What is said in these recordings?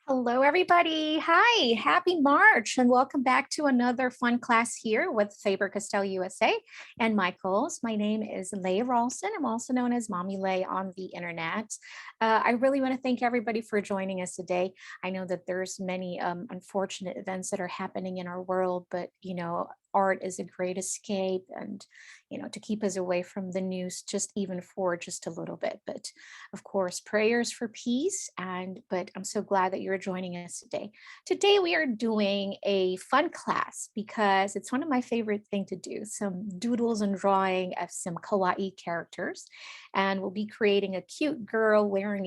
Hello, everybody. Hi, happy March, and welcome back to another fun class here with Faber-Castell USA and Michaels. My name is Leigh Ralston. I'm also known as Mommy Leigh on the internet. I really want to thank everybody for joining us today. I know that there's many unfortunate events that are happening in our world, but art is a great escape and to keep us away from the news just even for just a little bit. But of course, prayers for peace. But I'm so glad that you're joining us today. Today we are doing a fun class because it's one of my favorite things to do, some doodles and drawing of some kawaii characters. And we'll be creating a cute girl wearing,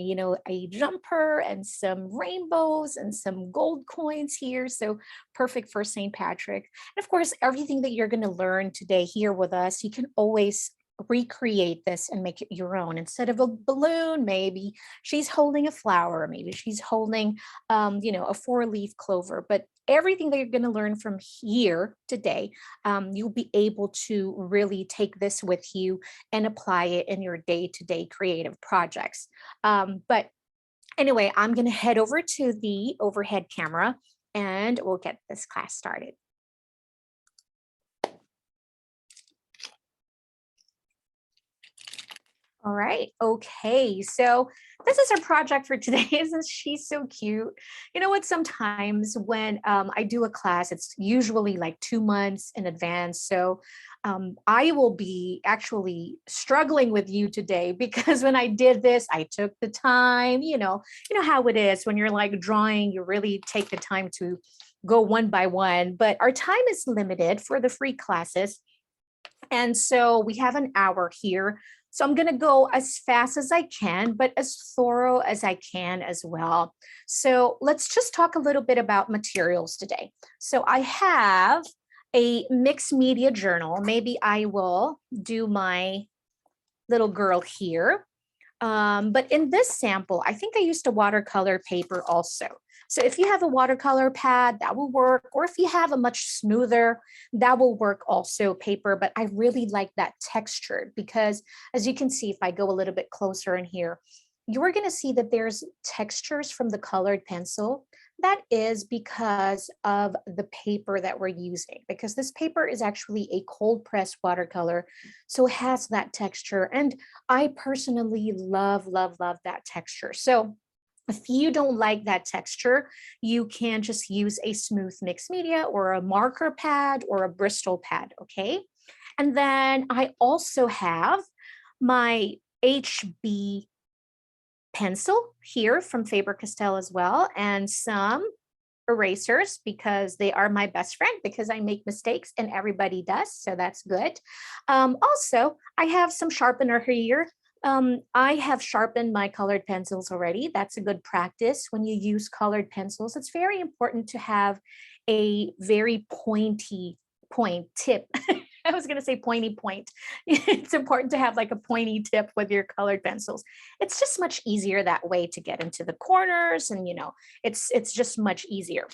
a jumper and some rainbows and some gold coins here. So perfect for St. Patrick. And of course, everything that you're going to learn today here with us, you can always recreate this and make it your own. Instead of a balloon, maybe she's holding a flower, maybe she's holding a four-leaf clover. But everything that you're going to learn from here today, you'll be able to really take this with you and apply it in your day-to-day creative projects. But anyway, I'm going to head over to the overhead camera and we'll get this class started. All right. Okay. So this is our project for today. Isn't she so cute? You know what? Sometimes when I do a class, it's usually like 2 months in advance. So I will be actually struggling with you today because when I did this, I took the time, you know how it is when you're like drawing, you really take the time to go one by one, but our time is limited for the free classes. And so we have an hour here. So I'm going to go as fast as I can, but as thorough as I can as well. So let's just talk a little bit about materials today. So I have a mixed media journal. Maybe I will do my little girl here. But in this sample, I think I used a watercolor paper also. So if you have a watercolor pad, that will work. Or if you have a much smoother, that will work also, paper. But I really like that texture because as you can see, if I go a little bit closer in here, you're going to see that there's textures from the colored pencil. That is because of the paper that we're using, because this paper is actually a cold pressed watercolor. So it has that texture. And I personally love, love, love that texture. So if you don't like that texture, you can just use a smooth mixed media or a marker pad or a Bristol pad, okay? And then I also have my HB pencil here from Faber-Castell as well, and some erasers because they are my best friend because I make mistakes and everybody does, so that's good. Also, I have some sharpener here. I have sharpened my colored pencils already. That's a good practice when you use colored pencils. It's very important to have a very pointy point tip. I was going to say pointy point. It's important to have like a pointy tip with your colored pencils. It's just much easier that way to get into the corners and, it's just much easier.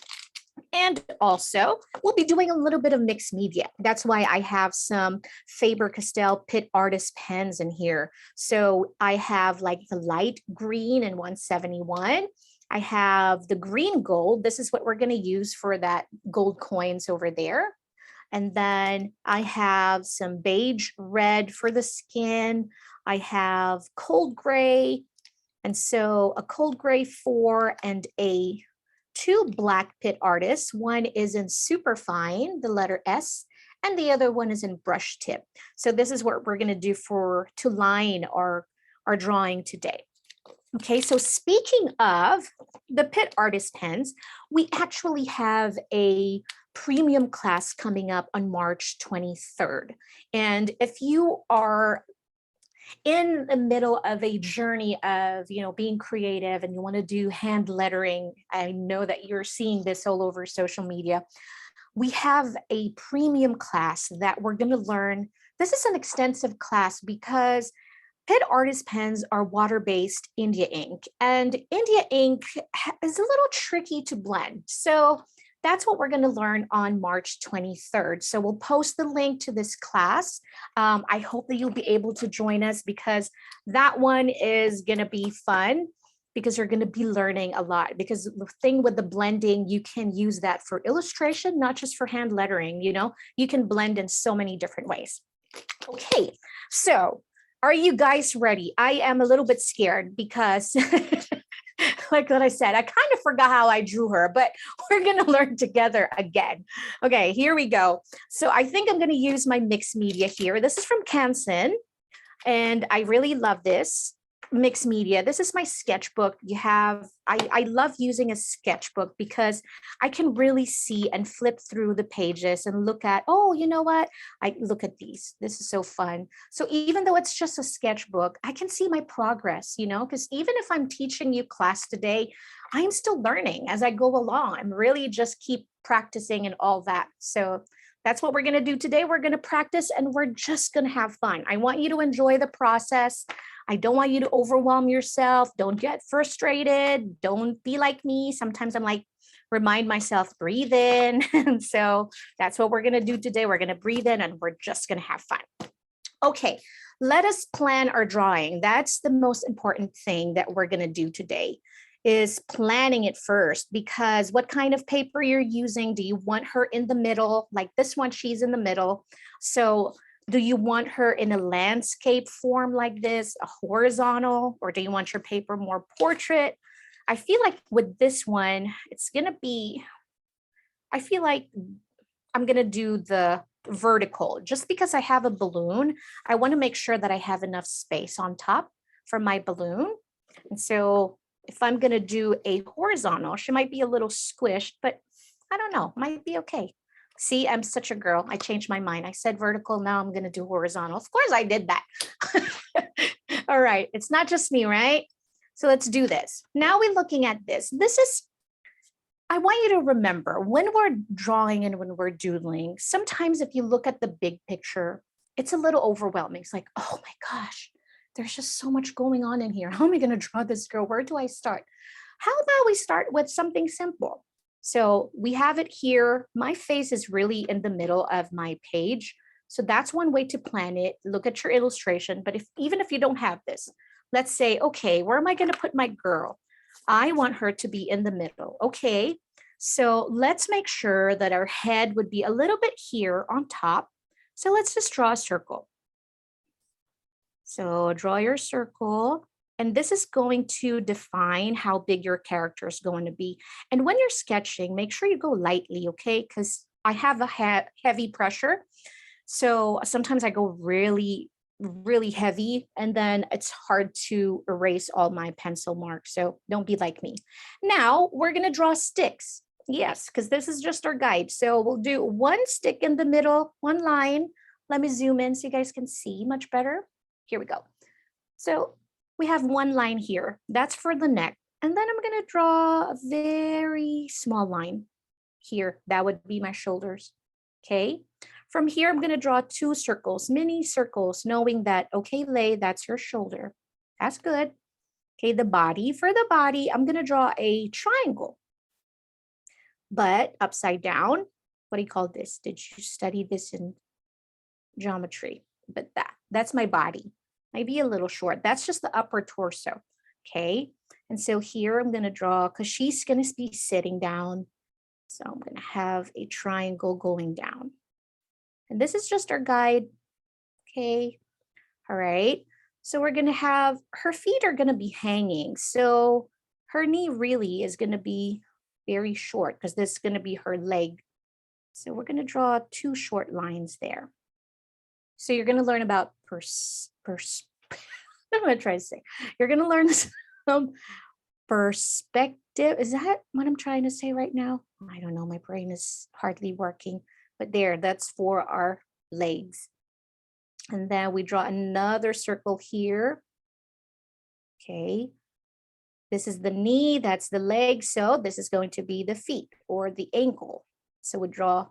And also, we'll be doing a little bit of mixed media. That's why I have some Faber-Castell PITT Artist pens in here. So I have like the light green and 171. I have the green gold. This is what we're going to use for that gold coins over there. And then I have some beige red for the skin. I have cold gray. And so a cold gray 4 and a 2 black PITT Artists. One is in superfine, the letter S, and the other one is in brush tip. So this is what we're going to do to line our drawing today. Okay, so speaking of the PITT Artist pens, we actually have a premium class coming up on March 23rd. And if you are in the middle of a journey of, being creative and you want to do hand lettering, I know that you're seeing this all over social media. We have a premium class that we're going to learn. This is an extensive class because PITT Artist pens are water-based India ink, and India ink is a little tricky to blend. So that's what we're going to learn on March 23rd. So we'll post the link to this class. I hope that you'll be able to join us because that one is going to be fun. because you're going to be learning a lot. Because the thing with the blending, you can use that for illustration, not just for hand lettering. You know, you can blend in so many different ways. Okay, so are you guys ready? I am a little bit scared because like what I said, I kind of forgot how I drew her, but we're going to learn together again. Okay, here we go. So I think I'm going to use my mixed media here. This is from Canson, and I really love this mixed media. This is my sketchbook. I love using a sketchbook because I can really see and flip through the pages and look at, oh, you know what? I look at these. This is so fun. So even though it's just a sketchbook, I can see my progress, you know, because even if I'm teaching you class today, I'm still learning as I go along. I'm really just keep practicing and all that. So that's what we're going to do today. We're going to practice and we're just going to have fun. I want you to enjoy the process. I don't want you to overwhelm yourself. Don't get frustrated. Don't be like me. Sometimes I'm like, remind myself, breathe in. And so that's what we're going to do today. We're going to breathe in and we're just going to have fun. Okay, let us plan our drawing. That's the most important thing that we're going to do today, is planning it first, because what kind of paper you're using, do you want her in the middle? Like this one, she's in the middle. So do you want her in a landscape form like this, a horizontal, or do you want your paper more portrait? I feel like with this one, it's gonna be, I feel like I'm gonna do the vertical just because I have a balloon. I wanna make sure that I have enough space on top for my balloon. And so if I'm gonna do a horizontal, she might be a little squished, but I don't know, might be okay. See, I'm such a girl. I changed my mind. I said vertical, now I'm gonna do horizontal. Of course I did that. All right, it's not just me, right? So let's do this. Now we're looking at this. This is, I want you to remember when we're drawing and when we're doodling, sometimes if you look at the big picture, it's a little overwhelming. It's like, oh my gosh, there's just so much going on in here. How am I going to draw this girl? Where do I start? How about we start with something simple? So we have it here. My face is really in the middle of my page. So that's one way to plan it. Look at your illustration. But even if you don't have this, let's say, okay, where am I going to put my girl? I want her to be in the middle. Okay, so let's make sure that our head would be a little bit here on top. So let's just draw a circle. So draw your circle. And this is going to define how big your character is going to be. And when you're sketching, make sure you go lightly, okay? Because I have a heavy pressure. So sometimes I go really, really heavy, and then it's hard to erase all my pencil marks. So don't be like me. Now we're going to draw sticks. Yes, because this is just our guide. So we'll do one stick in the middle, one line. Let me zoom in so you guys can see much better. Here we go. So we have one line here. That's for the neck. And then I'm going to draw a very small line here. That would be my shoulders. Okay. From here, I'm going to draw two circles, mini circles, knowing that, okay, Lay, that's your shoulder. That's good. Okay, the body. For the body, I'm going to draw a triangle, but upside down. What do you call this? Did you study this in geometry? But that's my body. Might be a little short. That's just the upper torso. Okay. And so here I'm going to draw, because she's going to be sitting down. So I'm going to have a triangle going down. And this is just our guide. Okay. All right. So we're going to have, her feet are going to be hanging. So her knee really is going to be very short, because this is going to be her leg. So we're going to draw two short lines there. So you're going to learn about I'm going to try to say. You're going to learn some perspective. Is that what I'm trying to say right now? I don't know. My brain is hardly working. But there, that's for our legs. And then we draw another circle here. Okay. This is the knee. That's the leg. So this is going to be the feet or the ankle. So we draw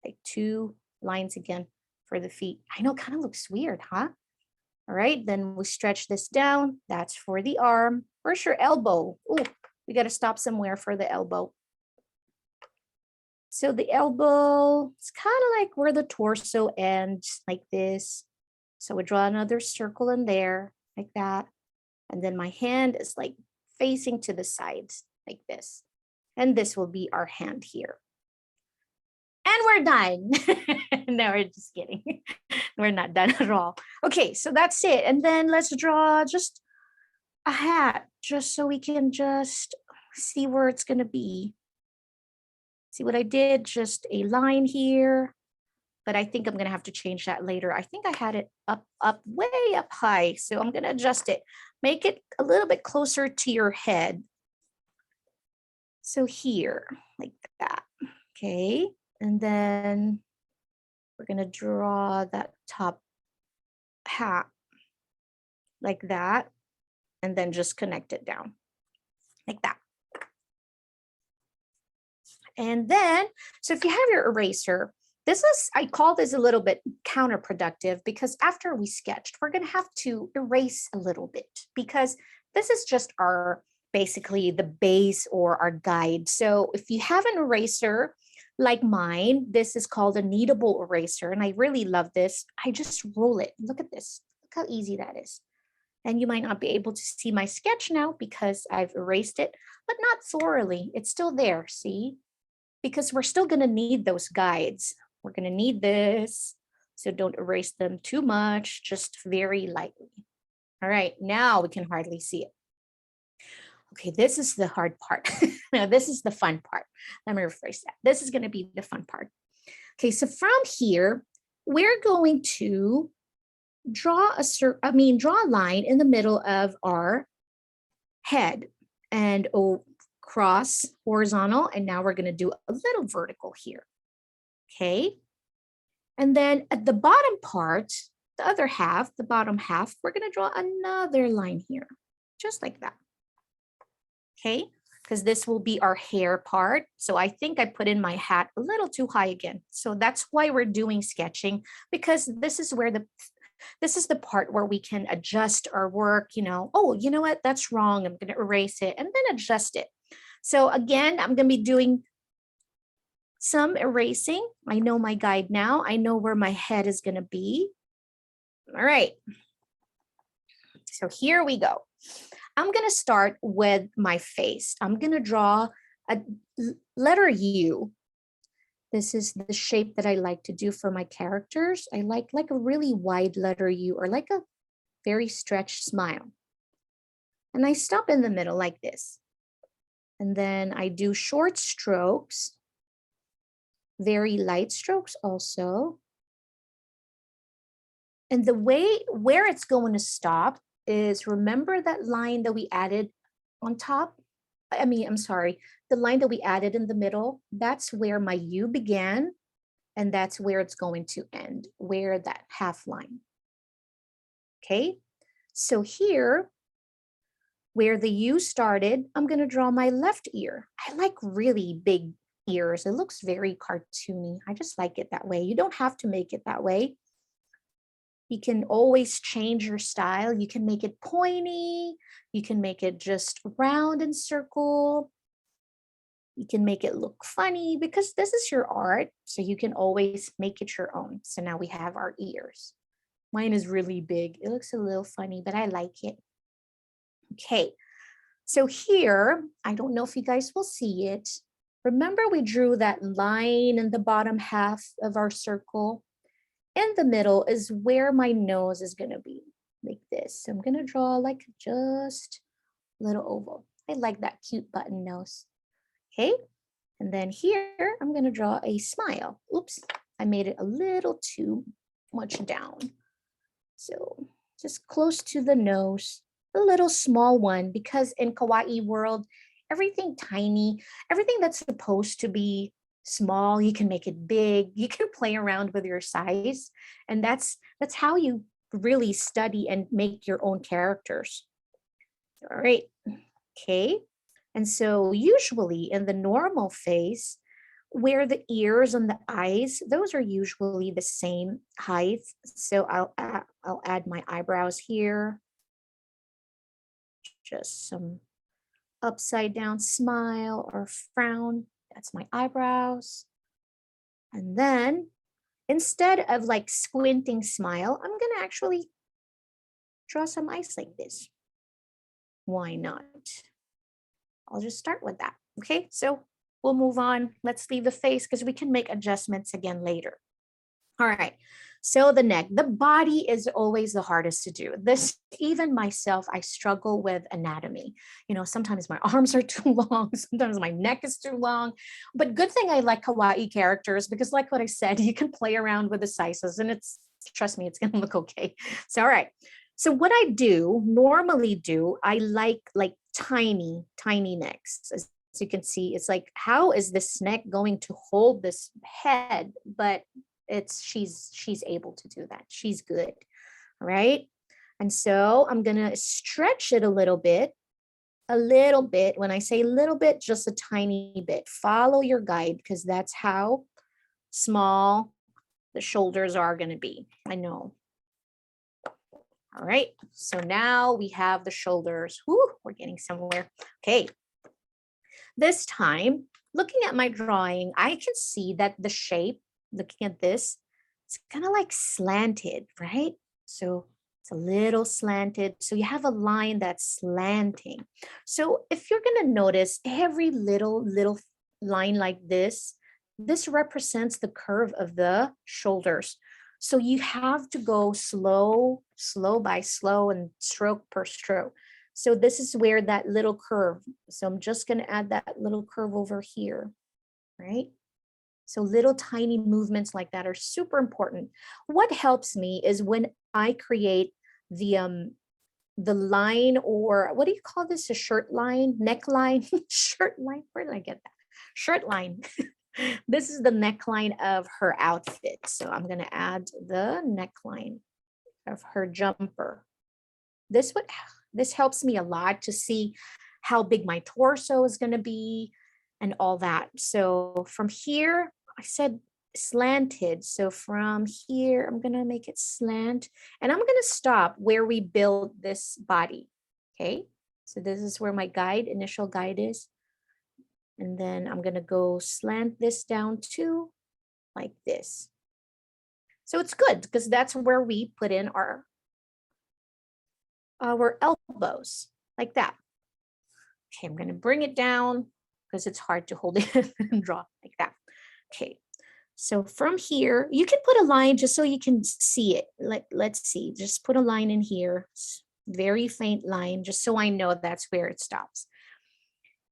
like two lines again for the feet. I know, kind of looks weird, huh? All right, then we stretch this down. That's for the arm. Where's your elbow? Oh, we got to stop somewhere for the elbow. So the elbow, it's kind of like where the torso ends, like this. So we draw another circle in there, like that. And then my hand is like facing to the sides like this. And this will be our hand here. And we're done. No, we're just kidding. We're not done at all. Okay, so that's it. And then let's draw just a hat, just so we can just see where it's going to be. See what I did? Just a line here. But I think I'm going to have to change that later. I think I had it way up high. So I'm going to adjust it. Make it a little bit closer to your head. So here, like that. Okay. And then we're going to draw that top hat like that. And then just connect it down like that. And then, so if you have your eraser, I call this a little bit counterproductive because after we sketched, we're going to have to erase a little bit because this is just basically the base or our guide. So if you have an eraser like mine, this is called a kneadable eraser. And I really love this. I just roll it. Look at this. Look how easy that is. And you might not be able to see my sketch now because I've erased it, but not thoroughly. It's still there, see? Because we're still going to need those guides. We're going to need this. So don't erase them too much, just very lightly. All right, now we can hardly see it. Okay, this is the hard part. No, this is the fun part. Let me rephrase that. This is going to be the fun part. Okay, so from here, we're going to draw a line in the middle of our head and cross horizontal. And now we're going to do a little vertical here. Okay. And then at the bottom part, the other half, the bottom half, we're going to draw another line here, just like that. Okay. Because this will be our hair part. So I think I put in my hat a little too high again. So that's why we're doing sketching, because this is the part where we can adjust our work, oh, you know what, that's wrong. I'm going to erase it and then adjust it. So again, I'm going to be doing some erasing. I know my guide now. I know where my head is going to be. All right. So here we go. I'm going to start with my face. I'm going to draw a letter U. This is the shape that I like to do for my characters. I like a really wide letter U or like a very stretched smile. And I stop in the middle like this. And then I do short strokes, very light strokes also. And the way where it's going to stop is, remember that line that we added on top? The line that we added in the middle, that's where my U began, and that's where it's going to end, where that half line. Okay, so here, where the U started, I'm going to draw my left ear. I like really big ears. It looks very cartoony. I just like it that way. You don't have to make it that way. You can always change your style. You can make it pointy. You can make it just round and circle. You can make it look funny because this is your art. So you can always make it your own. So now we have our ears. Mine is really big. It looks a little funny, but I like it. Okay, so here, I don't know if you guys will see it. Remember we drew that line in the bottom half of our circle? In the middle is where my nose is going to be, like this. So I'm going to draw like just a little oval. I like that cute button nose. Okay, and then here I'm going to draw a smile. Oops, I made it a little too much down. So just close to the nose, a little small one, because in Kawaii world, everything tiny, everything that's supposed to be small, you can make it big. You can play around with your size. And that's how you really study and make your own characters. All right. Okay. And so usually in the normal face, where the ears and the eyes, those are usually the same height. So I'll add my eyebrows here. Just some upside down smile or frown. That's my eyebrows. And then instead of like squinting smile, I'm going to actually draw some eyes like this. Why not? I'll just start with that. Okay, so we'll move on. Let's leave the face because we can make adjustments again later. All right. So the neck, the body is always the hardest to do. This, even myself, I struggle with anatomy. You know, sometimes my arms are too long, sometimes my neck is too long. But good thing I like kawaii characters because, like what I said, you can play around with the sizes and it's, trust me, it's going to look okay. So, all right. So what I normally do, I like tiny, tiny necks. As you can see, it's like, how is this neck going to hold this head? But she's able to do that. She's good. All right. And so I'm going to stretch it a little bit. When I say a little bit, just a tiny bit. Follow your guide because that's how small the shoulders are going to be. I know. All right. So now we have the shoulders. Whew, we're getting somewhere. Okay. This time, looking at my drawing, I can see that the shape, looking at this, it's kind of like slanted, right? So it's a little slanted. So you have a line that's slanting. So if you're going to notice every little line like this represents the curve of the shoulders. So you have to go slow by slow and stroke per stroke. So this is where that little curve. So I'm just going to add that little curve over here, right? So little tiny movements like that are super important. What helps me is when I create the line, or what do you call this? A shirt line, neckline, shirt line. Where did I get that? Shirt line. This is the neckline of her outfit. So I'm going to add the neckline of her jumper. This helps me a lot to see how big my torso is going to be and all that. So from here, I said slanted. So from here, I'm going to make it slant and I'm going to stop where we build this body. Okay. So this is where my initial guide is. And then I'm going to go slant this down to like this. So it's good because that's where we put in our elbows like that. Okay, I'm going to bring it down because it's hard to hold it and draw like that. Okay, so from here, you can put a line just so you can see it. Let's see, just put a line in here, very faint line, just so I know that's where it stops.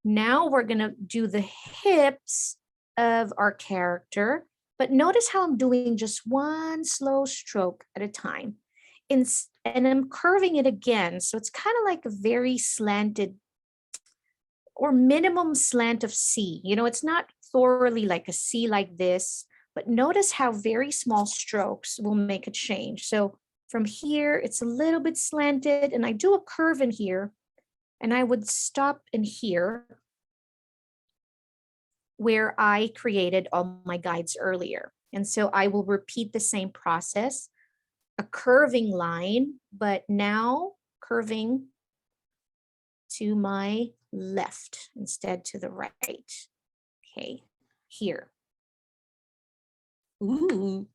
Now we're going to do the hips of our character, but notice how I'm doing just one slow stroke at a time. And I'm curving it again. So it's kind of like a very slanted or minimum slant of C. You know, it's not thoroughly like a C like this, but notice how very small strokes will make a change. So from here, it's a little bit slanted and I do a curve in here and I would stop in here where I created all my guides earlier. And so I will repeat the same process, a curving line, but now curving to my left instead to the right. Okay, here. Ooh,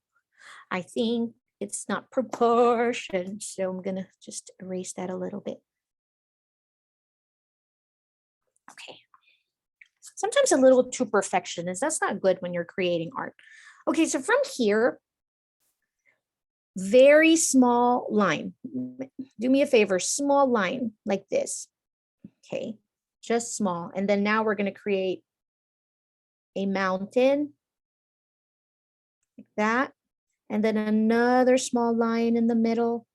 I think it's not proportioned, so I'm gonna just erase that a little bit. Okay. Sometimes a little too perfectionist. That's not good when you're creating art. Okay, so from here, very small line. Do me a favor, small line like this. Okay, just small. And then now we're going to create a mountain like that. And then another small line in the middle.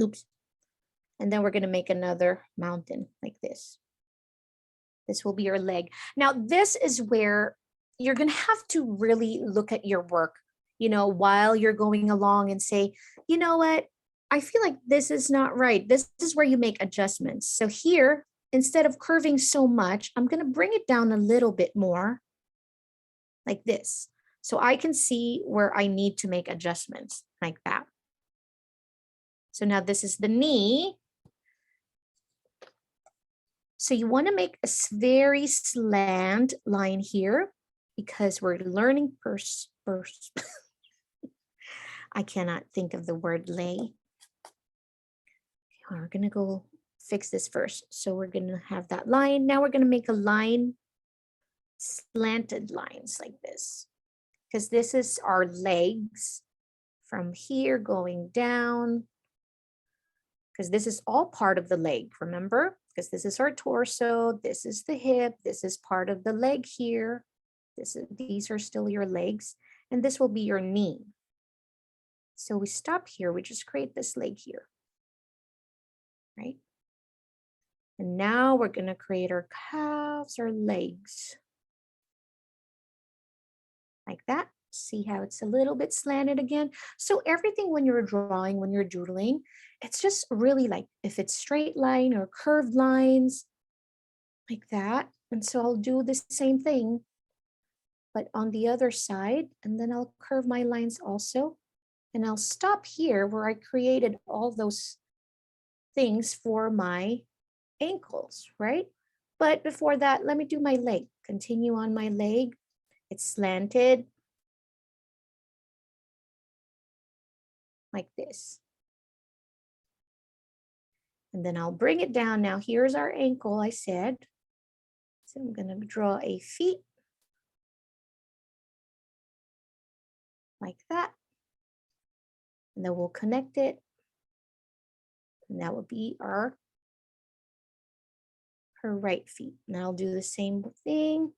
Oops. And then we're going to make another mountain like this. This will be your leg. Now, this is where you're going to have to really look at your work, you know, while you're going along and say, you know what, I feel like this is not right. This is where you make adjustments. So here, instead of curving so much, I'm going to bring it down a little bit more like this. So I can see where I need to make adjustments like that. So now this is the knee. So you want to make a very slant line here because we're learning first. I cannot think of the word lay. We're going to go fix this first. So we're going to have that line. Now we're going to make a line, slanted lines like this, because this is our legs from here going down, because this is all part of the leg, remember? Because this is our torso, this is the hip, this is part of the leg here. These are still your legs, and this will be your knee. So we stop here, we just create this leg here, right? And now we're going to create our calves or legs. Like that. See how it's a little bit slanted again? So everything when you're drawing, when you're doodling, it's just really like if it's straight line or curved lines, like that. And so I'll do the same thing, but on the other side, and then I'll curve my lines also. And I'll stop here where I created all those things for my ankles, right? But before that, let me do my leg. Continue on my leg. It's slanted like this. And then I'll bring it down. Now here's our ankle, I said. So I'm going to draw a feet like that. And then we'll connect it. And that will be her right feet. And I'll do the same thing.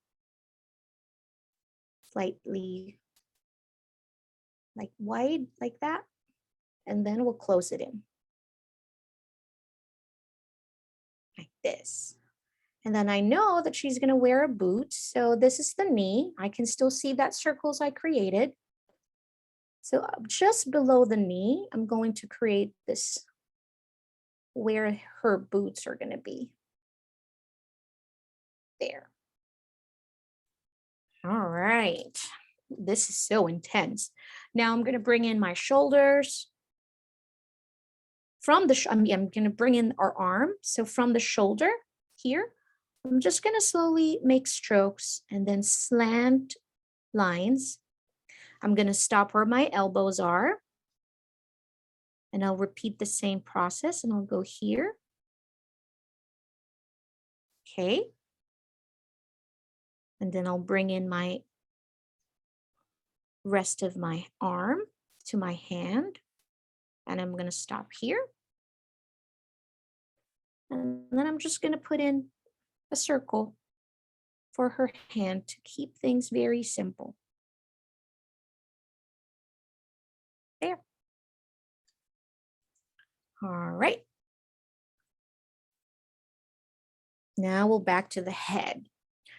Slightly like wide, like that. And then we'll close it in. Like this. And then I know that she's going to wear a boot. So this is the knee. I can still see that circles I created. So just below the knee, I'm going to create this where her boots are going to be. There. All right. This is so intense. Now I'm going to bring in my shoulders. From the, I'm going to bring in our arm. So from the shoulder here, I'm just going to slowly make strokes and then slant lines. I'm going to stop where my elbows are. And I'll repeat the same process and I'll go here. Okay. And then I'll bring in my rest of my arm to my hand. And I'm going to stop here. And then I'm just going to put in a circle for her hand to keep things very simple. There. All right. Now we'll back to the head.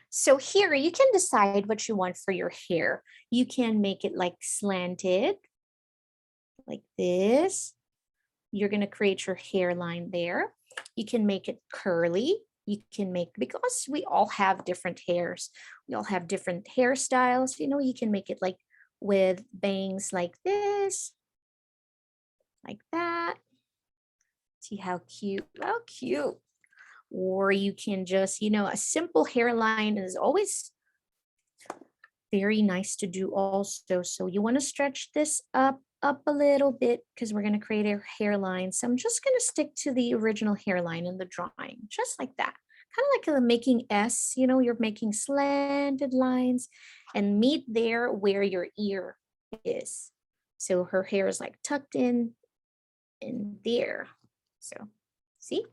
So here you can decide what you want for your hair. You can make it like slanted, like this. You're going to create your hairline there. You can make it curly. You can make, because we all have different hairs. We all have different hairstyles. You know, you can make it like with bangs like this, like that. See how cute, how cute. Or you can just, you know, a simple hairline is always very nice to do also. So you want to stretch this up a little bit because we're going to create a hairline. So I'm just going to stick to the original hairline in the drawing, just like that. Kind of like making S, you know, you're making slanted lines and meet there where your ear is. So her hair is like tucked in there. So see?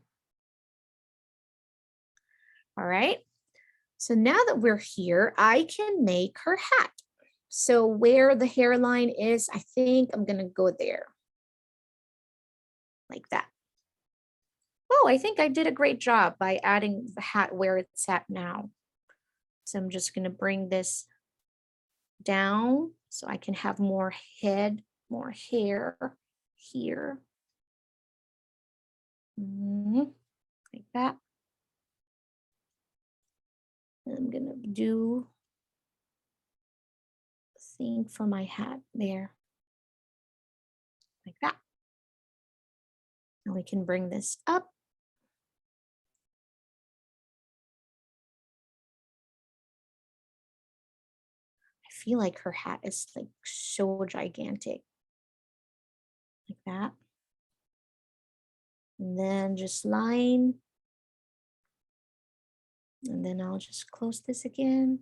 All right. So now that we're here, I can make her hat. So where the hairline is, I think I'm going to go there. Like that. Oh, I think I did a great job by adding the hat where it's at now. So I'm just going to bring this down so I can have more head, more hair here. Like that. And I'm going to do the thing for my hat there. Like that. And we can bring this up. I feel like her hat is like so gigantic. Like that. And then just line. And then I'll just close this again.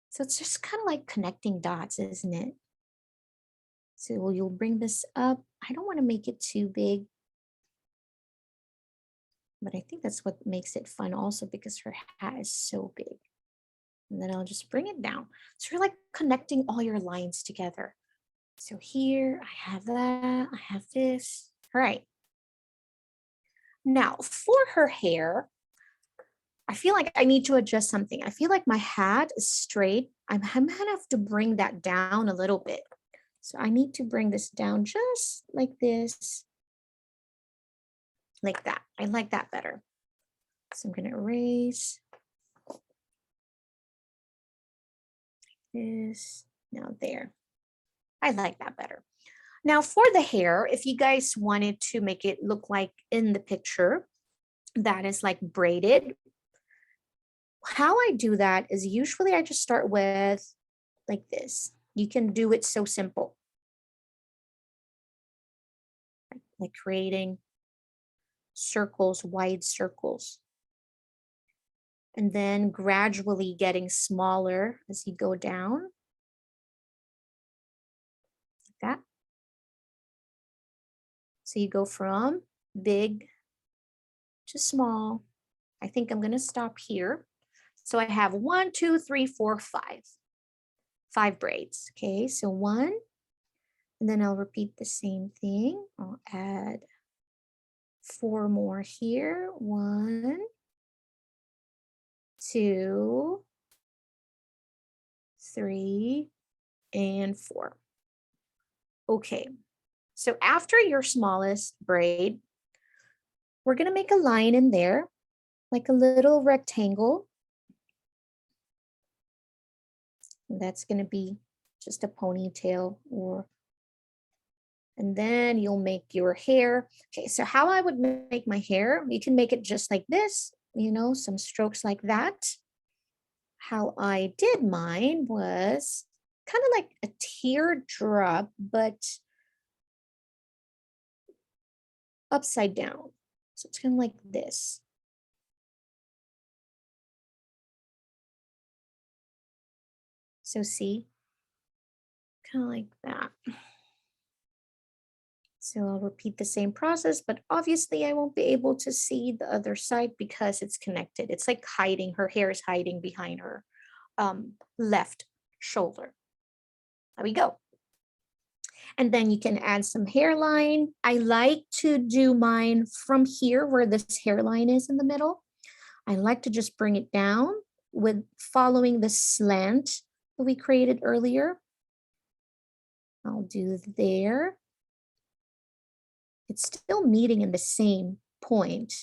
So it's just kind of like connecting dots, isn't it? So you'll bring this up. I don't want to make it too big, but I think that's what makes it fun also because her hat is so big. And then I'll just bring it down. So you're like connecting all your lines together. So here I have that, I have this. All right. Now for her hair, I feel like I need to adjust something. I feel like my hat is straight. I'm gonna have to bring that down a little bit. So I need to bring this down just like this, like that. I like that better. So I'm gonna erase this. Now there. I like that better. Now for the hair, if you guys wanted to make it look like in the picture, that is like braided. How I do that is usually I just start with like this. You can do it so simple. Like creating circles, wide circles. And then gradually getting smaller as you go down. Like that. So you go from big to small. I think I'm going to stop here. So I have 1, 2, 3, 4, 5. 5 braids. Okay, so 1. And then I'll repeat the same thing. I'll add 4 more here. 1, 2, 3, and 4. Okay, so after your smallest braid, we're going to make a line in there, like a little rectangle. And that's going to be just a ponytail and then you'll make your hair. Okay, so how I would make my hair, you can make it just like this, you know, some strokes like that. How I did mine was kind of like a teardrop, but upside down. So it's kind of like this. So see, kind of like that. So I'll repeat the same process, but obviously I won't be able to see the other side because it's connected. It's like hiding, her hair is hiding behind her left shoulder. There we go. And then you can add some hairline. I like to do mine from here where this hairline is in the middle. I like to just bring it down with following the slant that we created earlier. I'll do there. It's still meeting in the same point.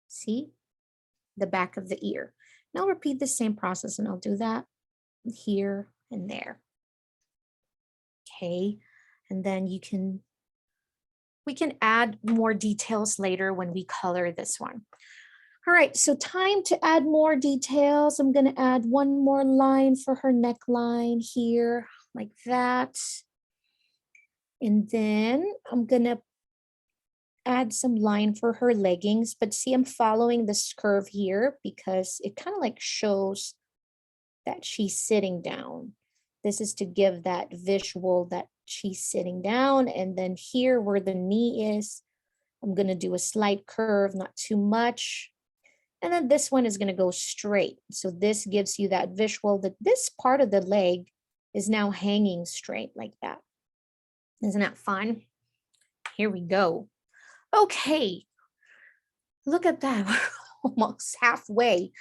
See? The back of the ear. Now I'll repeat the same process and I'll do that here and there. Okay, and then we can add more details later when we color this one. All right, so time to add more details. I'm gonna add one more line for her neckline here, like that. And then I'm gonna add some line for her leggings, but see, I'm following this curve here because it kind of like shows that she's sitting down. This is to give that visual that she's sitting down. And then here where the knee is, I'm going to do a slight curve, not too much. And then this one is going to go straight. So this gives you that visual that this part of the leg is now hanging straight like that. Isn't that fun? Here we go. Okay, look at that, almost halfway.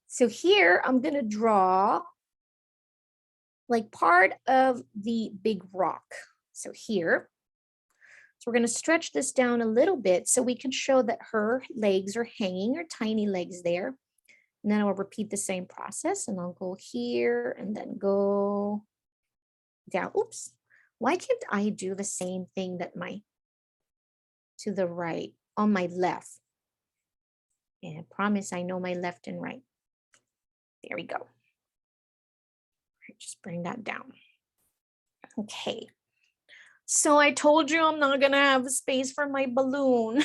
So here I'm going to draw like part of the big rock. So here, so we're going to stretch this down a little bit so we can show that her legs are hanging, her tiny legs there. And then I'll repeat the same process and I'll go here and then go down. Oops, why can't I do the same thing that to the right on my left? And I promise I know my left and right. There we go. Just bring that down. Okay. So I told you I'm not gonna have space for my balloon.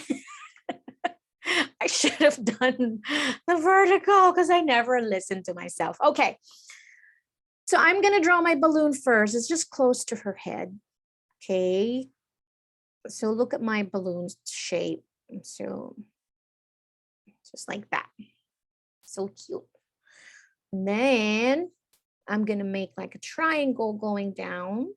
I should have done the vertical because I never listened to myself. Okay. So I'm gonna draw my balloon first. It's just close to her head. Okay. So look at my balloon shape. So just like that. So cute. And then I'm gonna make like a triangle going down.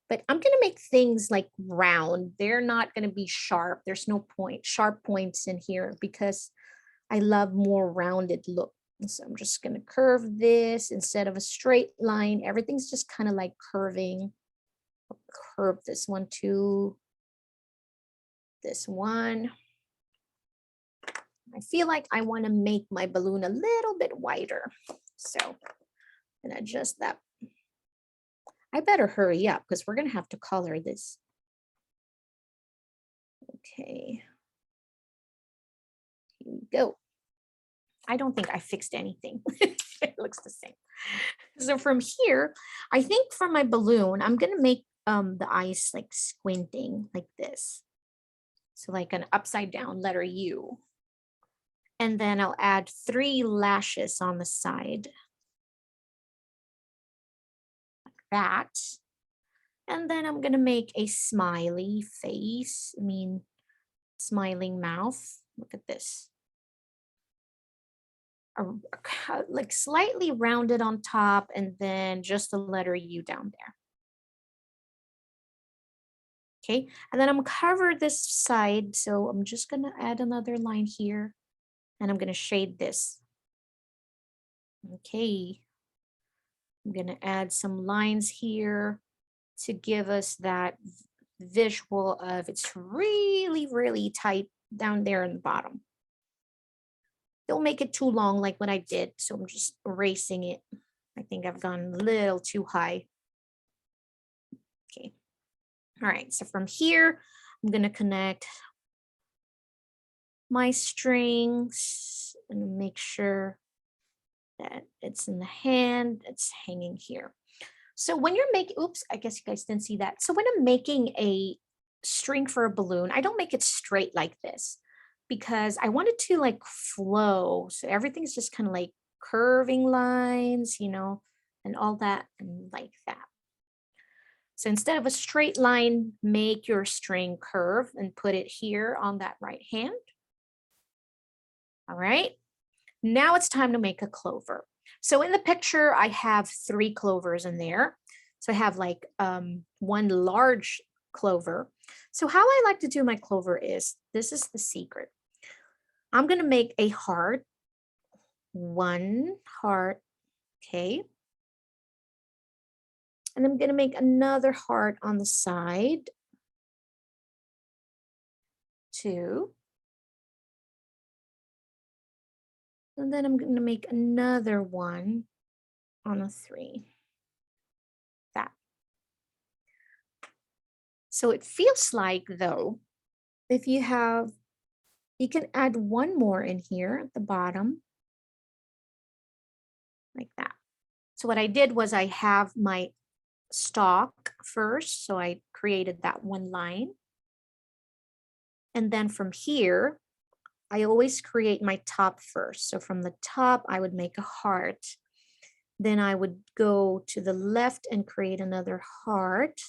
But I'm going to make things like round. They're not going to be sharp. There's no sharp points in here because I love more rounded look. So I'm just going to curve this instead of a straight line. Everything's just kind of like curving. I'll curve this one too. This one. I feel like I want to make my balloon a little bit wider. So I'm going to adjust that. I better hurry up because we're going to have to color this. Okay. Here we go. I don't think I fixed anything. It looks the same. So from here, I think for my balloon, I'm going to make the eyes like squinting like this. So like an upside down letter U. And then I'll add 3 lashes on the side. That. And then I'm going to make a smiley face. I mean, smiling mouth. Look at this. Like slightly rounded on top and then just the letter U down there. Okay. And then I'm cover this side. So I'm just going to add another line here and I'm going to shade this. Okay. I'm going to add some lines here to give us that visual of it's really, really tight down there in the bottom. Don't make it too long like what I did. So I'm just erasing it. I think I've gone a little too high. Okay. All right. So from here, I'm going to connect my strings and make sure that it's in the hand, it's hanging here. So when you're making, oops, I guess you guys didn't see that. So when I'm making a string for a balloon, I don't make it straight like this because I want it to like flow. So everything's just kind of like curving lines, you know, and all that and like that. So instead of a straight line, make your string curve and put it here on that right hand. All right. Now it's time to make a clover. So in the picture, I have 3 clovers in there. So I have like 1 large clover. So how I like to do my clover is, this is the secret. I'm going to make a heart, 1 heart, okay. And I'm going to make another heart on the side, 2. And then I'm going to make another one on a 3. That. So it feels like, though, if you have, you can add 1 more in here at the bottom, like that. So what I did was I have my stalk first. So I created that 1 line. And then from here, I always create my top first. So from the top, I would make a heart. Then I would go to the left and create another heart.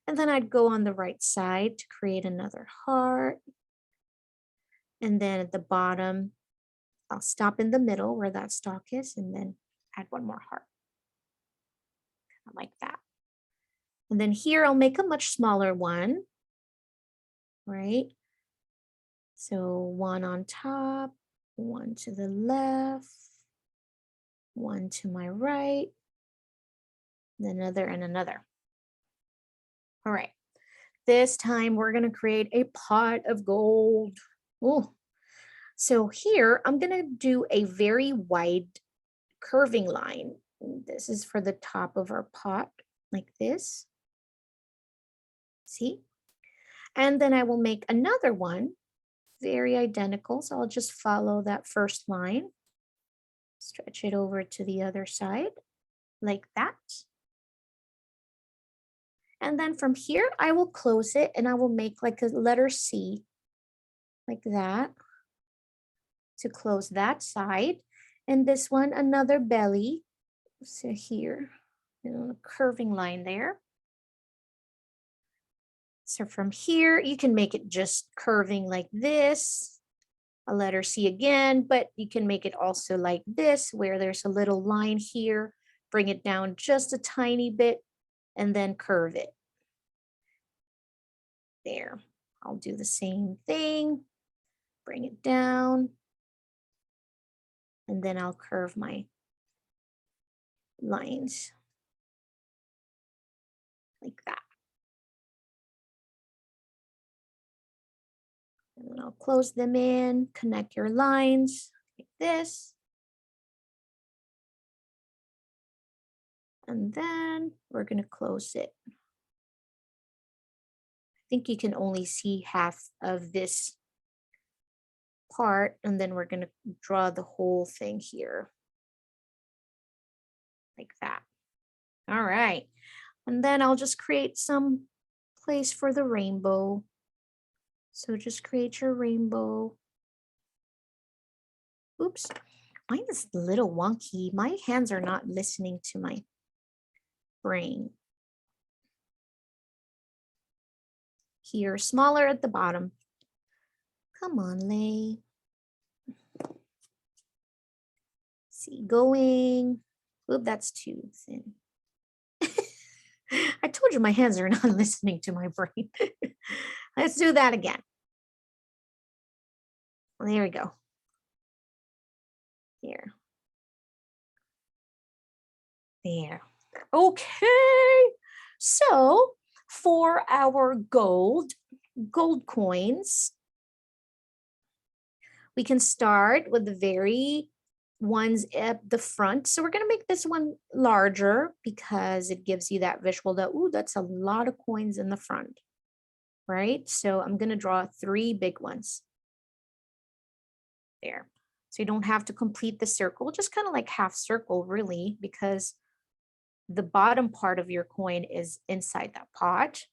And then I'd go on the right side to create another heart. And then at the bottom, I'll stop in the middle where that stalk is and then add 1 more heart. Like that. And then here I'll make a much smaller one, right? So 1 on top, 1 to the left, 1 to my right, then another and another. All right. This time we're going to create a pot of gold. Oh, so here I'm going to do a very wide curving line. This is for the top of our pot, like this. See? And then I will make another one, very identical. So I'll just follow that first line, stretch it over to the other side, like that. And then from here, I will close it and I will make like a letter C, like that, to close that side. And this one, another belly. So here, a curving line there. So from here, you can make it just curving like this, a letter C again, but you can make it also like this, where there's a little line here, bring it down just a tiny bit, and then curve it. There. I'll do the same thing, bring it down, and then I'll curve my lines like that. And then I'll close them in, connect your lines like this. And then we're going to close it. I think you can only see half of this part, and then we're going to draw the whole thing here like that. All right. And then I'll just create some place for the rainbow. So just create your rainbow. Oops, mine is a little wonky. My hands are not listening to my brain. Here, smaller at the bottom. Come on, Lay. See, going. Oop, that's too thin. I told you my hands are not listening to my brain. Let's do that again. There we go. Here. There. Okay. So for our gold coins, we can start with the very ones at the front. So we're going to make this one larger because it gives you that visual that, ooh, that's a lot of coins in the front, right? So I'm going to draw 3 big ones there. So you don't have to complete the circle, just kind of like half circle really, because the bottom part of your coin is inside that pot.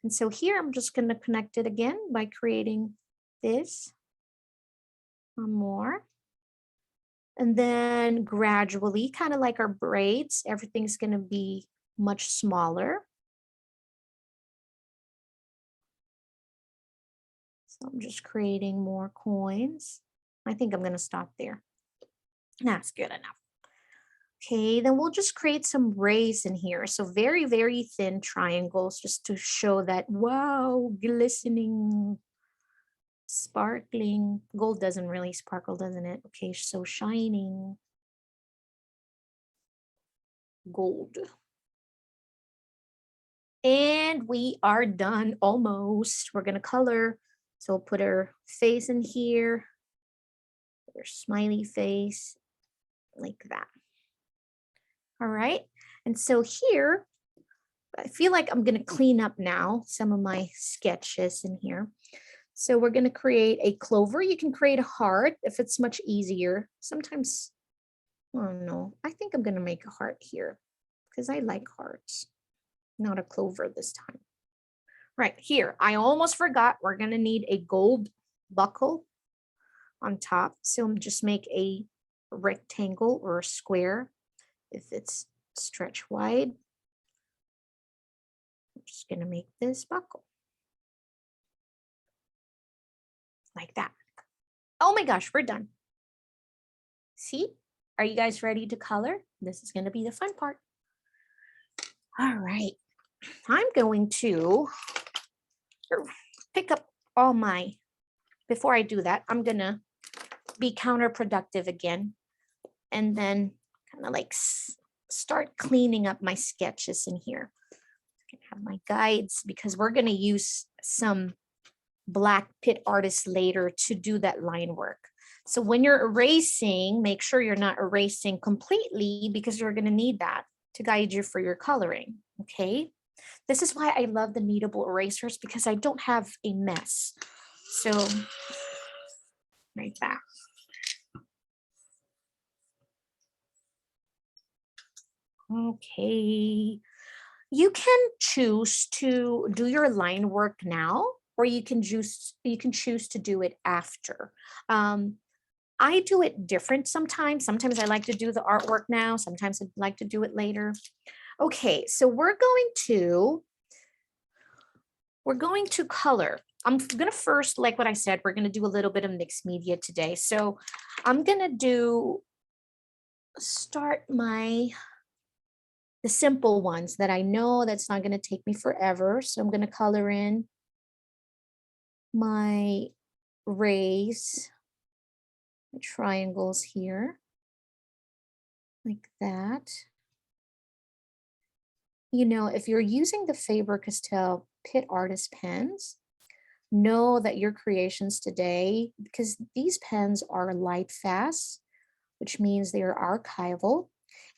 And so here I'm just going to connect it again by creating this one more. And then gradually, kind of like our braids, everything's going to be much smaller. So I'm just creating more coins. I think I'm going to stop there. That's good enough. Okay, then we'll just create some rays in here. So very, very thin triangles just to show that, wow, glistening, sparkling. Gold doesn't really sparkle, doesn't it? Okay, so shining. Gold. And we are done almost. We're going to color. So we'll put her face in here, her smiley face, like that. All right. And so here, I feel like I'm going to clean up now some of my sketches in here. So we're going to create a clover. You can create a heart if it's much easier. Sometimes, I don't know. I think I'm going to make a heart here because I like hearts, not a clover this time. Right here, I almost forgot. We're going to need a gold buckle on top. So just make a rectangle or a square if it's stretch wide. I'm just going to make this buckle like that. Oh my gosh, we're done. See? Are you guys ready to color? This is going to be the fun part. All right. I'm going to pick up all my, before I do that, I'm going to be counterproductive again and then kind of like start cleaning up my sketches in here. I have my guides because we're going to use some black PITT artists later to do that line work. So when you're erasing, make sure you're not erasing completely because you're going to need that to guide you for your coloring. Okay. This is why I love the kneadable erasers because I don't have a mess. So like that. Okay. You can choose to do your line work now, or you can choose to do it after. Um, I do it different sometimes. Sometimes I like to do the artwork now. Sometimes I like to do it later. Okay, so we're going to color. I'm gonna first, like what I said, we're gonna do a little bit of mixed media today. So I'm gonna start the simple ones that I know that's not gonna take me forever. So I'm gonna color in my rays, my triangles here, like that. You know, if you're using the Faber-Castell PITT Artist pens, know that your creations today, because these pens are light fast, which means they are archival,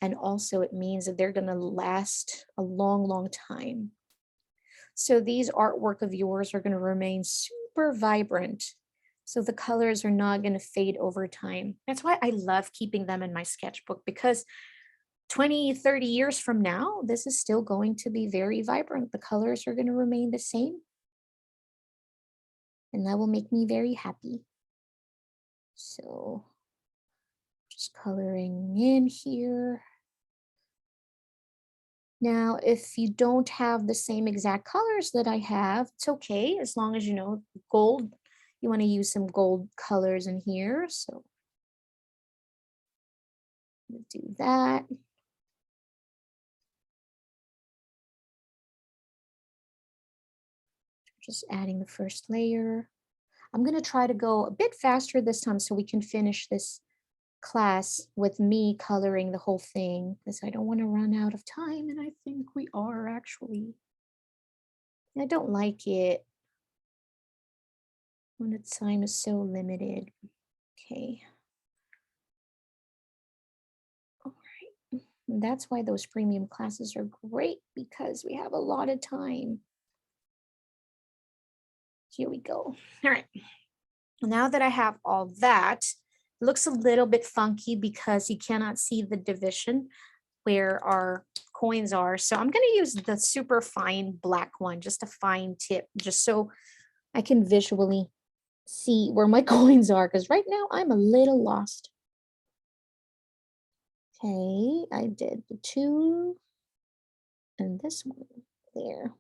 and also it means that they're going to last a long, long time. So these artwork of yours are going to remain super vibrant. So the colors are not going to fade over time. That's why I love keeping them in my sketchbook, because 20, 30 years from now, this is still going to be very vibrant. The colors are going to remain the same. And that will make me very happy. So just coloring in here. Now, if you don't have the same exact colors that I have, it's okay, as long as you know gold. You want to use some gold colors in here. So do that. Just adding the first layer. I'm going to try to go a bit faster this time so we can finish this class with me coloring the whole thing, because I don't want to run out of time, and I think we are actually. I don't like it when the time is so limited. Okay. All right. And that's why those premium classes are great, because we have a lot of time. Here we go. All right. Now that I have all that, it looks a little bit funky because you cannot see the division where our coins are. So I'm going to use the super fine black one, just a fine tip, just so I can visually see where my coins are, because right now I'm a little lost. Okay, I did the 2 and this one there.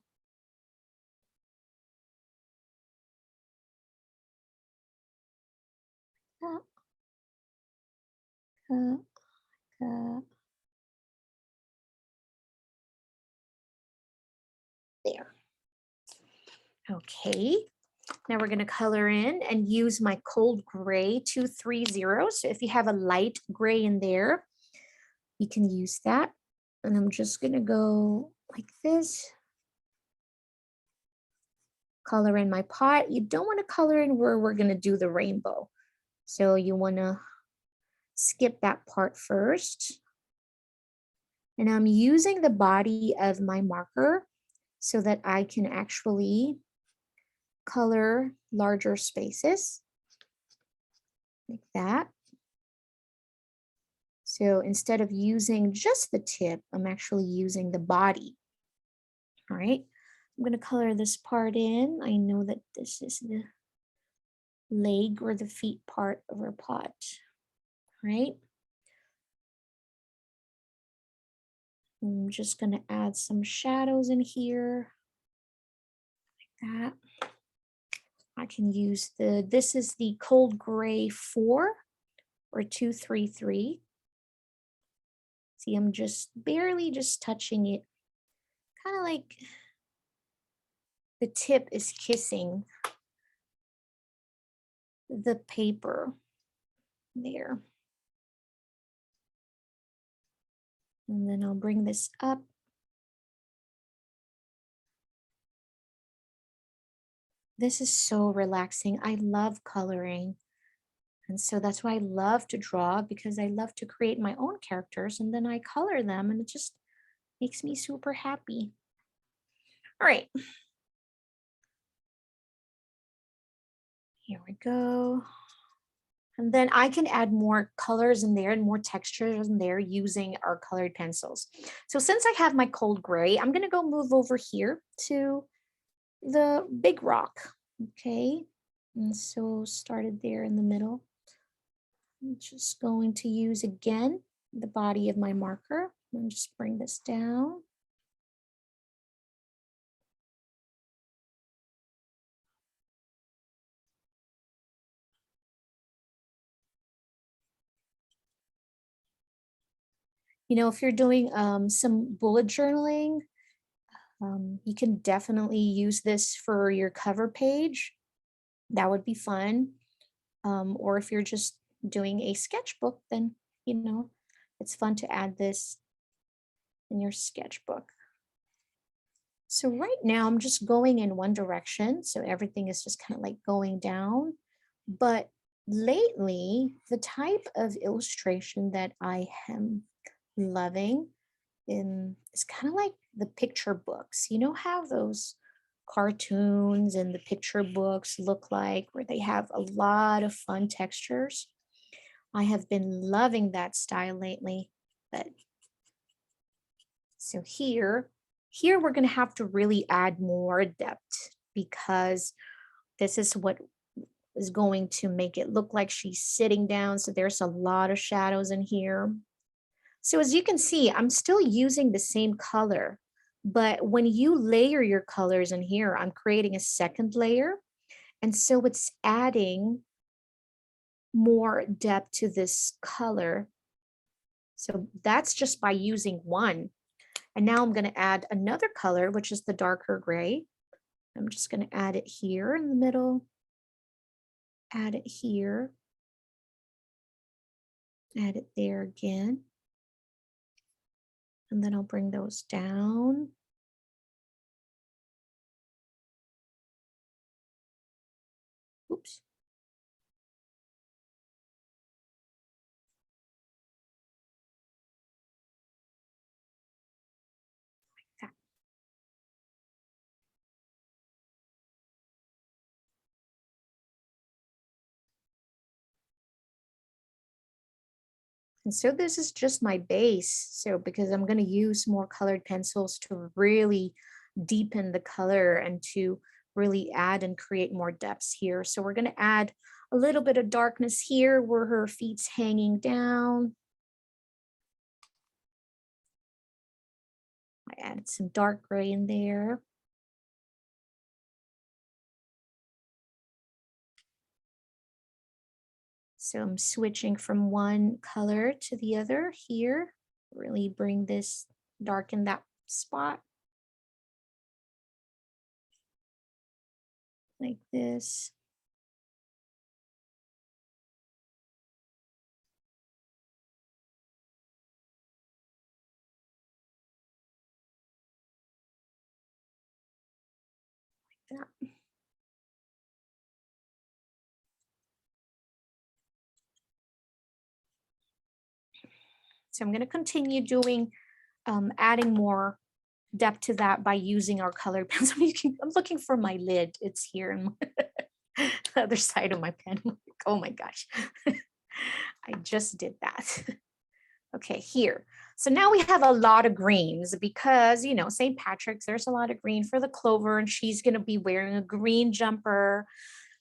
There. Okay, now we're going to color in and use my cold gray 230. So if you have a light gray in there, you can use that. And I'm just going to go like this. Color in my pot. You don't want to color in where we're going to do the rainbow. So you want to skip that part first. And I'm using the body of my marker so that I can actually color larger spaces like that. So instead of using just the tip, I'm actually using the body. All right, I'm going to color this part in. I know that this is the leg or the feet part of our pot. All right. I'm just going to add some shadows in here like that. I can use this is the cold gray 4 or 233. See, I'm just barely just touching it, kind of like the tip is kissing the paper there. And then I'll bring this up. This is so relaxing. I love coloring. And so that's why I love to draw, because I love to create my own characters and then I color them and it just makes me super happy. All right. Here we go. And then I can add more colors in there and more textures in there using our colored pencils. So since I have my cold gray, I'm gonna go move over here to the big rock, okay? And so started there in the middle. I'm just going to use again the body of my marker and just bring this down. You know, if you're doing some bullet journaling, you can definitely use this for your cover page. That would be fun. Or if you're just doing a sketchbook, then, you know, it's fun to add this in your sketchbook. So right now I'm just going in one direction. So everything is just kind of like going down. But lately, the type of illustration that I am loving is kind of like the picture books. You know how those cartoons and the picture books look like, where they have a lot of fun textures? I have been loving that style lately. But so here we're going to have to really add more depth, because this is what is going to make it look like she's sitting down. So there's a lot of shadows in here. So as you can see, I'm still using the same color, but when you layer your colors in here, I'm creating a second layer. And so it's adding more depth to this color. So that's just by using one. And now I'm going to add another color, which is the darker gray. I'm just going to add it here in the middle, add it here, add it there again. And then I'll bring those down. Oops. Like that. And so this is just my base. So because I'm going to use more colored pencils to really deepen the color and to really add and create more depths here. So we're going to add a little bit of darkness here where her feet's hanging down. I added some dark gray in there. So I'm switching from one color to the other here. Really bring this, darken that spot. Like this. Like that. So I'm going to continue doing, adding more depth to that by using our colored pencil. I'm looking for my lid. It's here in the other side of my pen. Oh my gosh. I just did that. Okay, here. So now we have a lot of greens because, you know, St. Patrick's, there's a lot of green for the Clover, and she's going to be wearing a green jumper.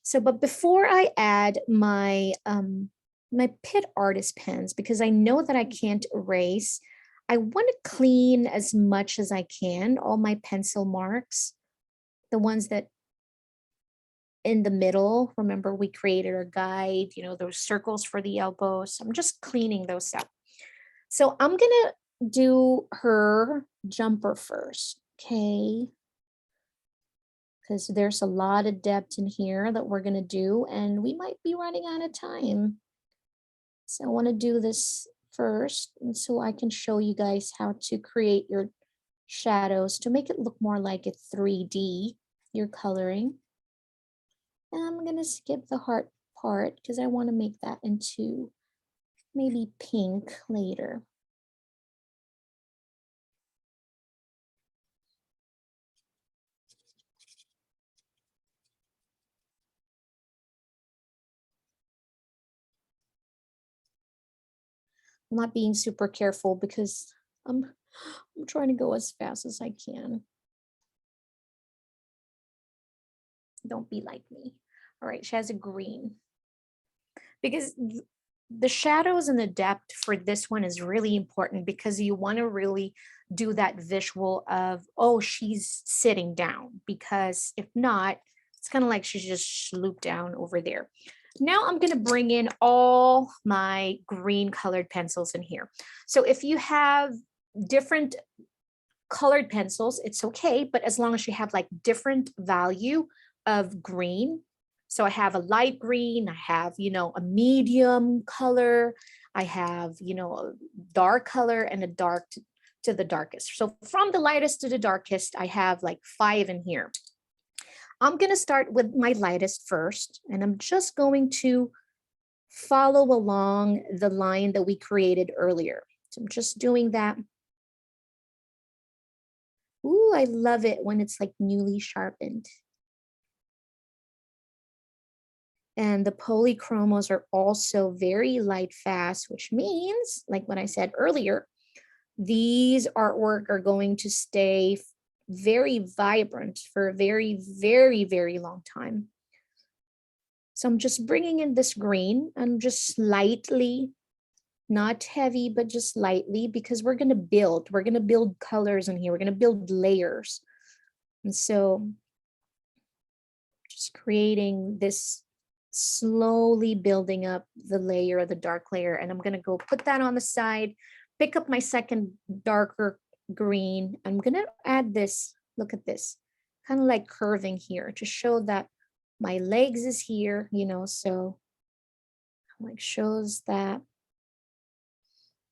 So, but before I add my my PITT artist pens, because I know that I can't erase, I want to clean as much as I can all my pencil marks, the ones that in the middle. Remember, we created our guide, you know, those circles for the elbows. I'm just cleaning those up. So I'm gonna do her jumper first, okay? Because there's a lot of depth in here that we're gonna do, and we might be running out of time. So I wanna do this first, and so I can show you guys how to create your shadows to make it look more like a 3D, your coloring. And I'm gonna skip the heart part because I wanna make that into maybe pink later. I'm not being super careful because I'm trying to go as fast as I can. Don't be like me. All right, she has a green. Because the shadows and the depth for this one is really important because you want to really do that visual of, oh, she's sitting down, because if not, it's kind of like she's just slooped down over there. Now I'm going to bring in all my green colored pencils in here. So if you have different colored pencils, it's okay, but as long as you have like different value of green. So I have a light green, I have, a medium color, I have, a dark color and a dark to the darkest. So from the lightest to the darkest, I have like 5 in here. I'm going to start with my lightest first, and I'm just going to follow along the line that we created earlier. So I'm just doing that. Ooh, I love it when it's like newly sharpened. And the Polychromos are also very light fast, which means, like what I said earlier, these artwork are going to stay very vibrant for a very, very, very long time. So I'm just bringing in this green and just slightly, not heavy, but just lightly, because we're going to build colors in here. We're going to build layers. And so just creating this, slowly building up the layer, the dark layer. And I'm going to go put that on the side, pick up my second darker green. I'm going to add this, look at this, kind of like curving here to show that my legs is here, so like shows that.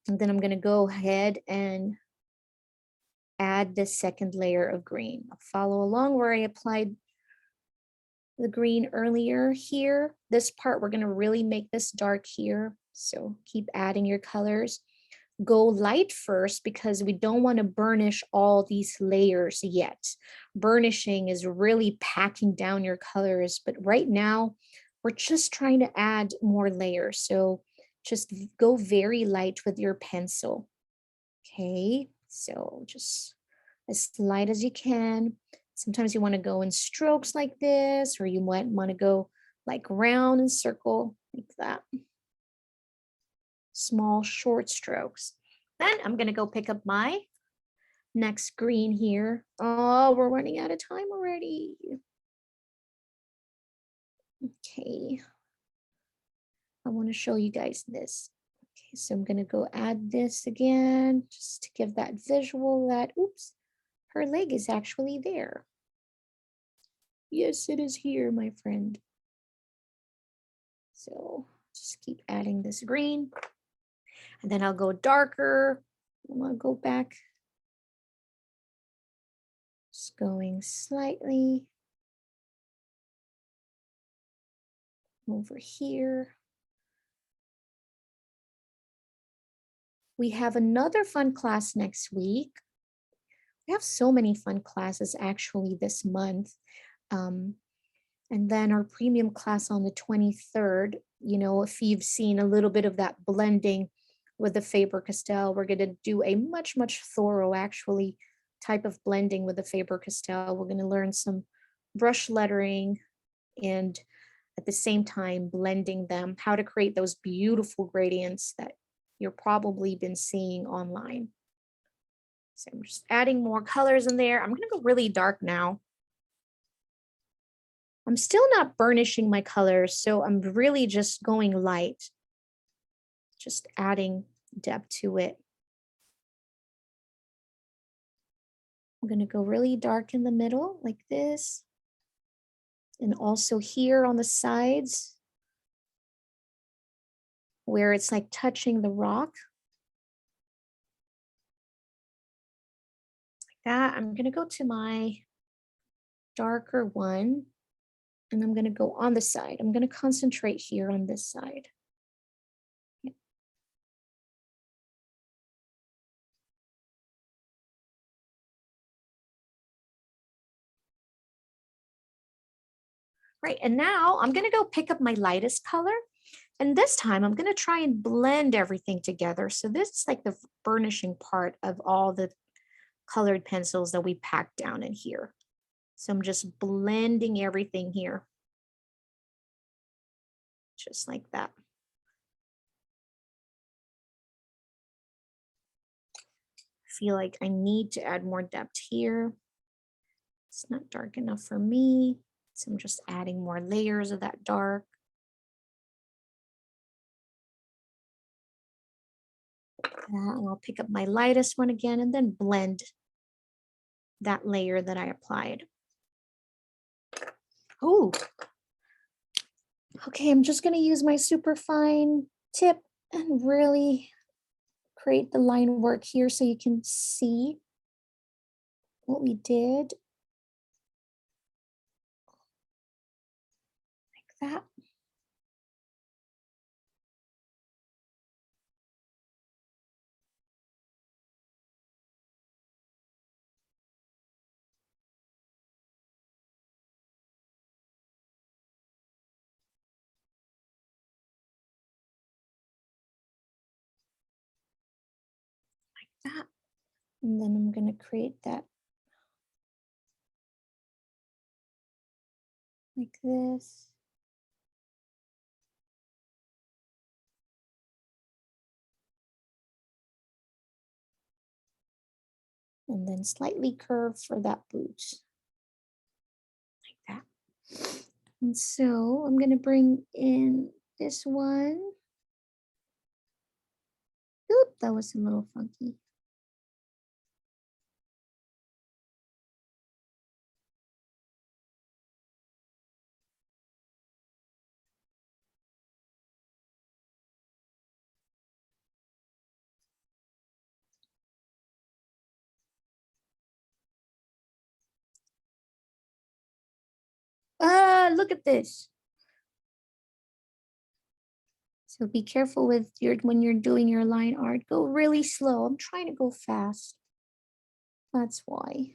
And then I'm going to go ahead and add the second layer of green. I'll follow along where I applied the green earlier here. This part, we're going to really make this dark here. So keep adding your colors. Go light first because we don't want to burnish all these layers yet. Burnishing is really packing down your colors, but right now we're just trying to add more layers. So just go very light with your pencil. Okay, so just as light as you can. Sometimes you want to go in strokes like this, or you might want to go like round and circle like that. Small, short strokes. Then I'm going to go pick up my next green here. Oh, we're running out of time already. Okay. I want to show you guys this. Okay, so I'm going to go add this again, just to give that visual that, oops, her leg is actually there. Yes, it is here, my friend. So just keep adding this green. And then I'll go darker. I'm going to go back. Just going slightly over here. We have another fun class next week. We have so many fun classes actually this month. And then our premium class on the 23rd, if you've seen a little bit of that blending with the Faber-Castell, we're going to do a much, much thorough actually type of blending with the Faber-Castell. We're going to learn some brush lettering and at the same time blending them, how to create those beautiful gradients that you're probably been seeing online. So I'm just adding more colors in there. I'm going to go really dark now. I'm still not burnishing my colors, so I'm really just going light, just adding depth to it. I'm going to go really dark in the middle like this, and also here on the sides where it's like touching the rock. Like that. I'm going to go to my darker one. And I'm going to go on the side. I'm going to concentrate here on this side. Yeah. Right, and now I'm going to go pick up my lightest color. And this time I'm going to try and blend everything together. So this is like the burnishing part of all the colored pencils that we packed down in here. So I'm just blending everything here. Just like that. I feel like I need to add more depth here. It's not dark enough for me. So I'm just adding more layers of that dark. And I'll pick up my lightest one again and then blend that layer that I applied. Oh, okay, I'm just going to use my super fine tip and really create the line work here so you can see what we did. Like that. That. And then I'm going to create that like this. And then slightly curve for that boot. Like that. And so I'm going to bring in this one. Oop, that was a little funky. Look at this. So be careful with when you're doing your line art. Go really slow. I'm trying to go fast. That's why.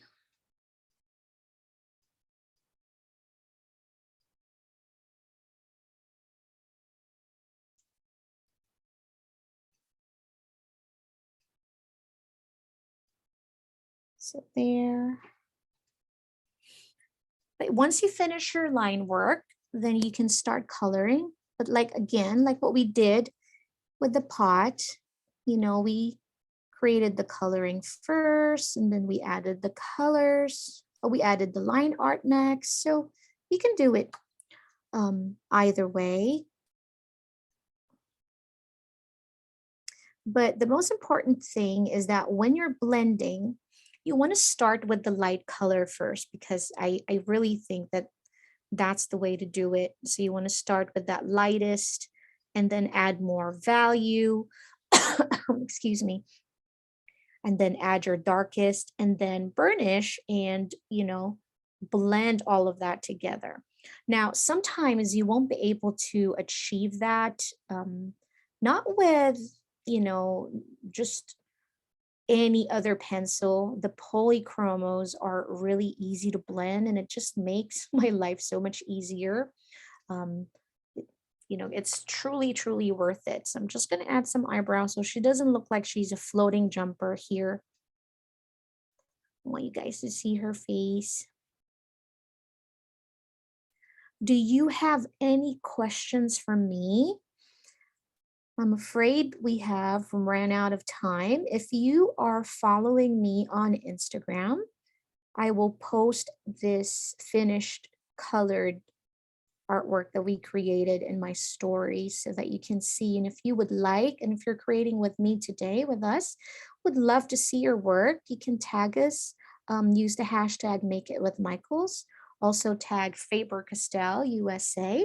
So there. But once you finish your line work, then you can start coloring. But like again, like what we did with the pot, you know, we created the coloring first and then we added the colors, or we added the line art next. So you can do it either way. But the most important thing is that when you're blending, you want to start with the light color first, because I really think that that's the way to do it. So you want to start with that lightest and then add more value, excuse me, and then add your darkest and then burnish and, you know, blend all of that together. Now, sometimes you won't be able to achieve that, not with, you know, just any other pencil. The Polychromos are really easy to blend and it just makes my life so much easier. Um, you know, it's truly, truly worth it. So I'm just going to add some eyebrows so she doesn't look like she's a floating jumper here. I want you guys to see her face. Do you have any questions for me? I'm afraid we have ran out of time. If you are following me on Instagram, I will post this finished colored artwork that we created in my stories so that you can see. And if you would like, and if you're creating with me today with us, would love to see your work, you can tag us, use the hashtag Make It With Michaels, also tag Faber-Castell USA.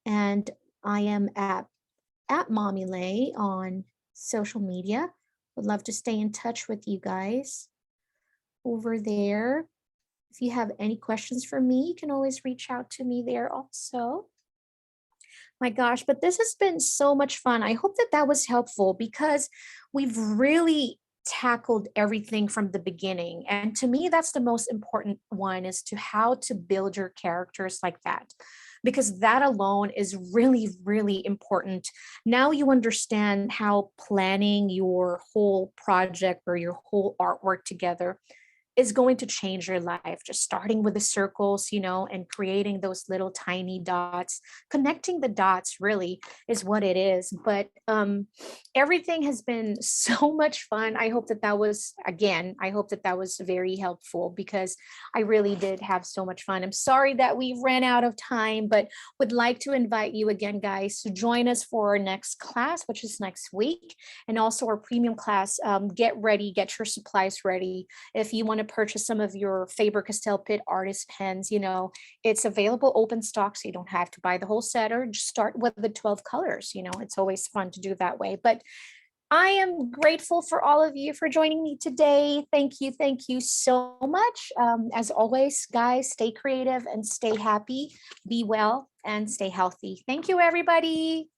And I am at Mommy Lay on social media. Would love to stay in touch with you guys over there. If you have any questions for me, you can always reach out to me there also. My gosh, but this has been so much fun. I hope that that was helpful because we've really tackled everything from the beginning. And to me, that's the most important one, is to how to build your characters like that. because that alone is really, really important. Now you understand how planning your whole project or your whole artwork together is going to change your life. Just starting with the circles, and creating those little tiny dots. Connecting the dots really is what it is. But everything has been so much fun. I hope that that was, again, I hope that that was very helpful, because I really did have so much fun. I'm sorry that we ran out of time, but would like to invite you again, guys, to join us for our next class, which is next week. And also our premium class. Get ready, get your supplies ready. If you want to purchase some of your Faber-Castell PITT artist pens, it's available open stock, so you don't have to buy the whole set, or just start with the 12 colors. It's always fun to do that way. But I am grateful for all of you for joining me today. Thank you so much. As always, guys, stay creative and stay happy, be well and stay healthy. Thank you, everybody.